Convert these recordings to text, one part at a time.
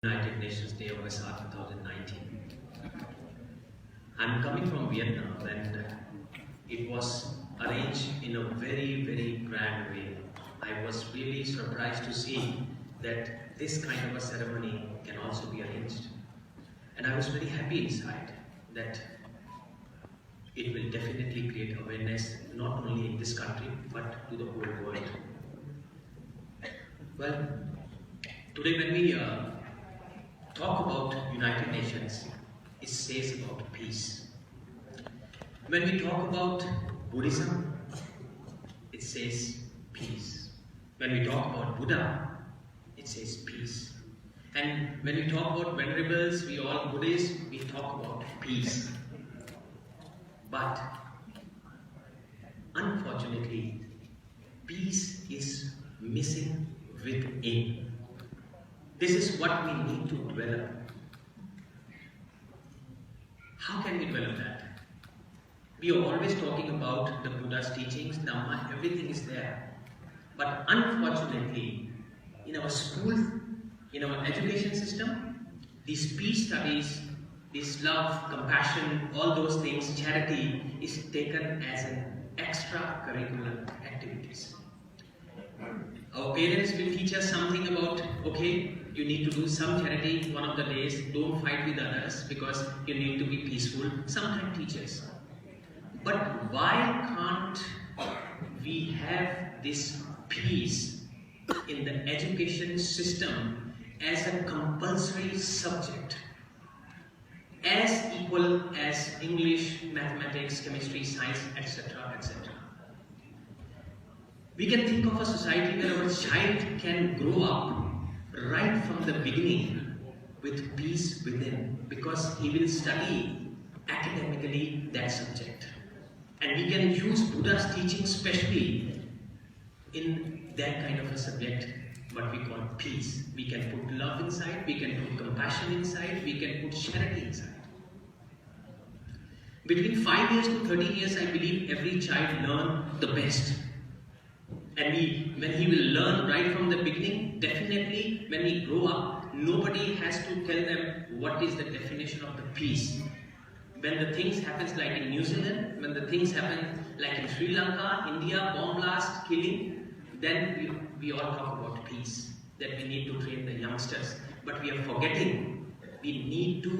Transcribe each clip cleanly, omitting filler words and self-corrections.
United Nations Day of Vesak 2019. I'm coming from Vietnam and it was arranged in a very, very grand way. I was really surprised to see that this kind of a ceremony can also be arranged. And I was very happy inside that it will definitely create awareness not only in this country but to the whole world. Well, today when we talk about United Nations, it says about peace. When we talk about Buddhism, it says peace. When we talk about Buddha, it says peace. And when we talk about venerables, we all Buddhists, we talk about peace. But unfortunately, peace is missing within. This is what we need to develop. How can we develop that? We are always talking about the Buddha's teachings, Dhamma, everything is there. But unfortunately, in our schools, in our education system, these peace studies, this love, compassion, all those things, charity is taken as an extracurricular activities. Our parents will teach us something about, okay, you need to do some charity one of the days, don't fight with others because you need to be peaceful. Sometimes teach us. But why can't we have this peace in the education system as a compulsory subject, as equal as English, mathematics, chemistry, science, etc., etc.? We can think of a society where our child can grow up right from the beginning with peace within, because he will study academically that subject. And we can use Buddha's teaching especially in that kind of a subject, what we call peace. We can put love inside, we can put compassion inside, we can put charity inside. Between 5 years to 13 years, I believe every child learns the best. And when he will learn right from the beginning, definitely when he grow up, nobody has to tell them what is the definition of the peace. When the things happens like in New Zealand, when the things happen like in Sri Lanka, India, bomb blast, killing, then we all talk about peace, that we need to train the youngsters. But we are forgetting, we need to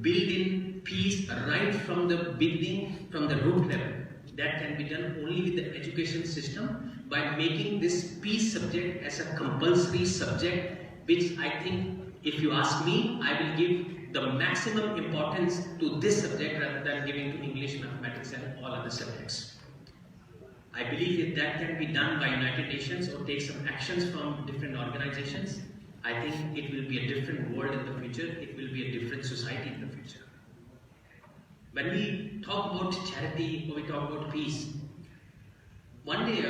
build in peace right from the beginning, from the root level. That can be done only with the education system, by making this peace subject as a compulsory subject, which I think, if you ask me, I will give the maximum importance to this subject rather than giving to English, mathematics and all other subjects. I believe if that can be done by United Nations or take some actions from different organizations, I think it will be a different world in the future, it will be a different society in the future. When we talk about charity or we talk about peace, one day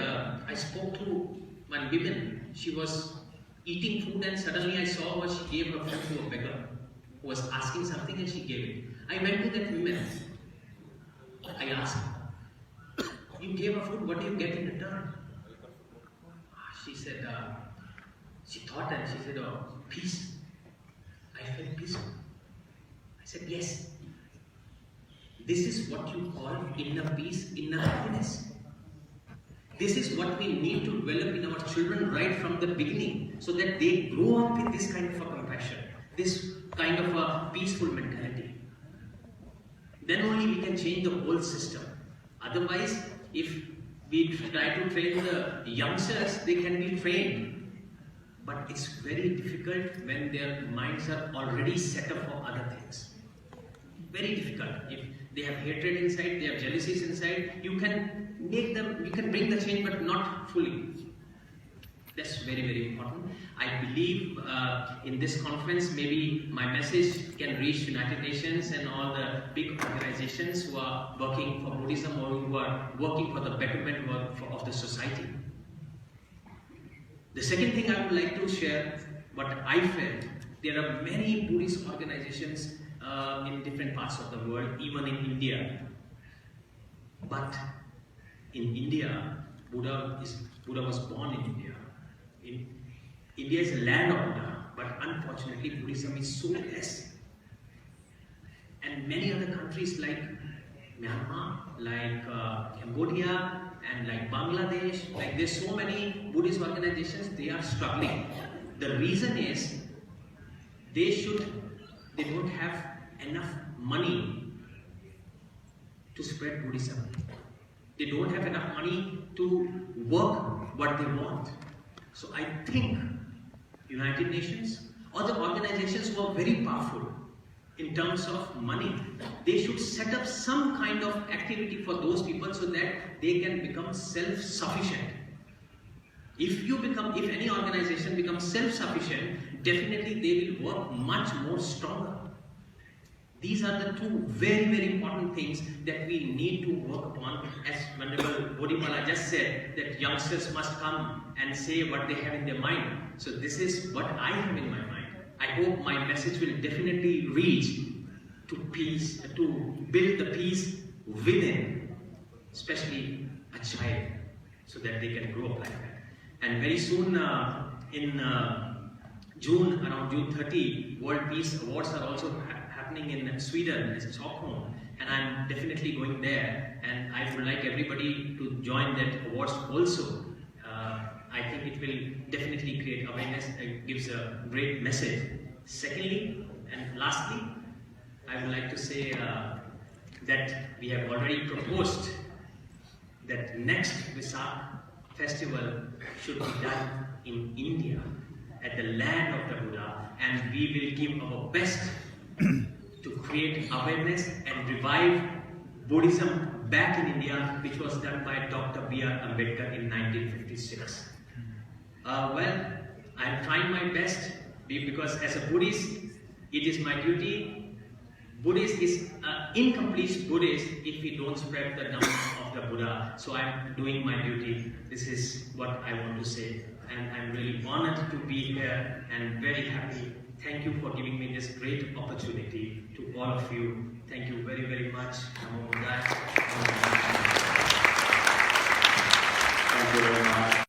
I spoke to one woman. She was eating food and suddenly I saw her, she gave her food to a beggar who was asking something and she gave it. I went to that woman. I asked, you gave her food, what do you get in return? She said, she thought and she said, oh, peace. I felt peaceful. I said, yes. This is what you call inner peace, inner happiness. This is what we need to develop in our children right from the beginning, so that they grow up with this kind of a compassion, this kind of a peaceful mentality. Then only we can change the whole system. Otherwise, if we try to train the youngsters, they can be trained. But it's very difficult when their minds are already set up for other things. Very difficult. If they have hatred inside, they have jealousies inside, you can make them, you can bring the change, but not fully. That's very, very important. I believe in this conference, maybe my message can reach United Nations and all the big organizations who are working for Buddhism or who are working for the betterment of the society. The second thing I would like to share, what I felt, there are many Buddhist organizations in different parts of the world, even in India. But in India, Buddha was born in India. India is a land of Buddha. But unfortunately, Buddhism is so less. And many other countries like Myanmar, like Cambodia, and like Bangladesh, like there's so many Buddhist organizations, they are struggling. The reason is they don't have enough money to spread Buddhism. They don't have enough money to work what they want. So I think United Nations, other organizations who are very powerful in terms of money, they should set up some kind of activity for those people so that they can become self-sufficient. If any organization becomes self-sufficient, definitely they will work much more stronger. These are the two very, very important things that we need to work on. As Venerable Bodhipala just said, that youngsters must come and say what they have in their mind. So this is what I have in my mind. I hope my message will definitely reach to peace, to build the peace within, especially a child, so that they can grow up like that. And very soon, in June, around June 30, World Peace Awards are also happening in Sweden, in Stockholm, and I'm definitely going there, and I would like everybody to join that awards also. I think it will definitely create awareness, it gives a great message. Secondly, and lastly, I would like to say that we have already proposed that next Vesak festival should be done in India, at the land of the Buddha, and we will give our best to create awareness and revive Buddhism back in India, which was done by Dr. B.R. Ambedkar in 1956. Well, I'm trying my best because as a Buddhist, it is my duty. Buddhist is incomplete Buddhist if we don't spread the Dhamma of the Buddha. So I'm doing my duty. This is what I want to say. And I'm really honored to be here and very happy. Thank you for giving me this great opportunity to all of you. Thank you very, very much. Namo